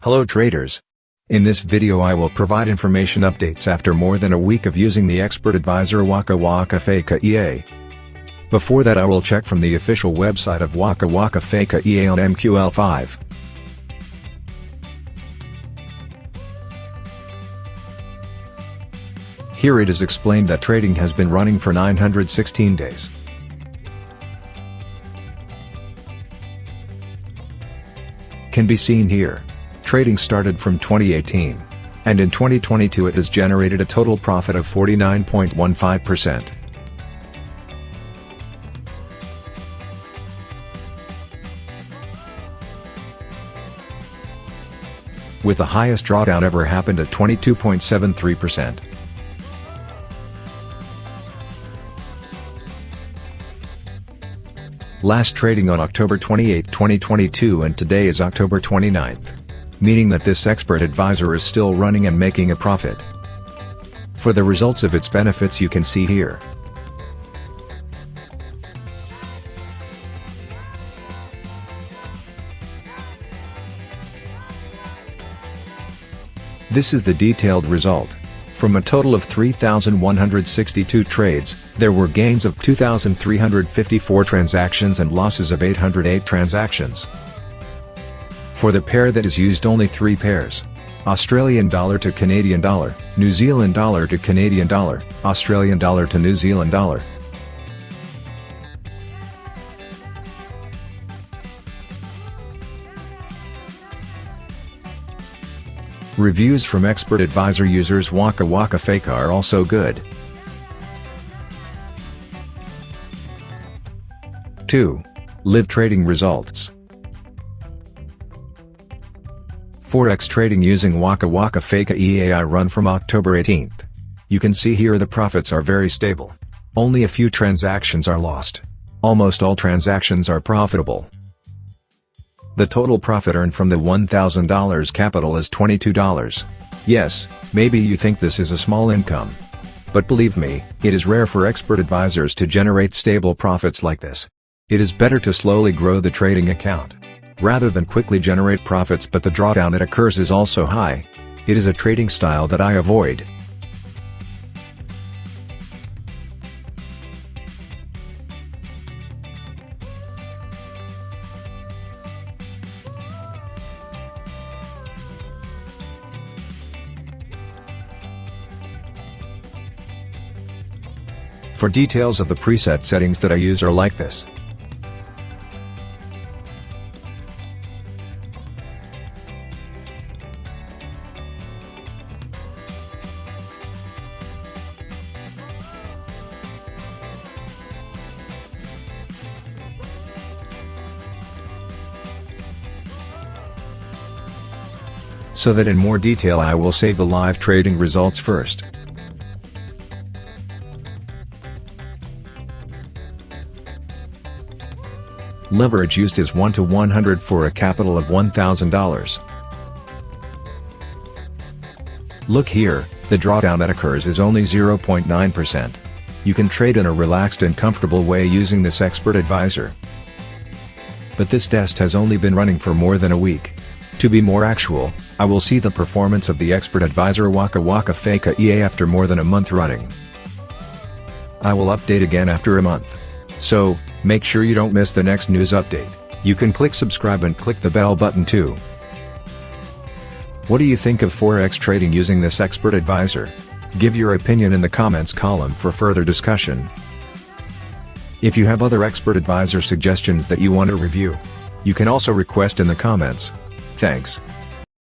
Hello traders. In this video I will provide information updates after more than a week of using the expert advisor Waka Waka Faka EA. Before that I will check from the official website of Waka Waka Faka EA on MQL5. Here it is explained that trading has been running for 916 days. Can be seen here. Trading started from 2018, and in 2022 it has generated a total profit of 49.15%. With the highest drawdown ever happened at 22.73%. Last trading on October 28, 2022 and today is October 29th. Meaning that this expert advisor is still running and making a profit. For the results of its benefits you can see here. This is the detailed result. From a total of 3,162 trades, there were gains of 2,354 transactions and losses of 808 transactions. For the pair that is used only 3 pairs. Australian dollar to Canadian dollar, New Zealand dollar to Canadian dollar, Australian dollar to New Zealand dollar. Reviews from expert advisor users Waka Waka Faka are also good. 2. Live trading results. Forex trading using Waka Waka Faka EA run from October 18th. You can see here the profits are very stable. Only a few transactions are lost. Almost all transactions are profitable. The total profit earned from the $1,000 capital is $22. Yes, maybe you think this is a small income. But believe me, it is rare for expert advisors to generate stable profits like this. It is better to slowly grow the trading account, rather than quickly generate profits, but the drawdown that occurs is also high. It is a trading style that I avoid. For details of the preset settings that I use are like this. So that in more detail I will save the live trading results first. Leverage used is 1 to 100 for a capital of $1,000. Look here, the drawdown that occurs is only 0.9%. You can trade in a relaxed and comfortable way using this expert advisor. But this test has only been running for more than a week. To be more actual, I will see the performance of the expert advisor Waka Waka Faka EA after more than a month running. I will update again after a month. So, make sure you don't miss the next news update. You can click subscribe and click the bell button too. What do you think of Forex trading using this expert advisor? Give your opinion in the comments column for further discussion. If you have other expert advisor suggestions that you want to review, you can also request in the comments. Thanks.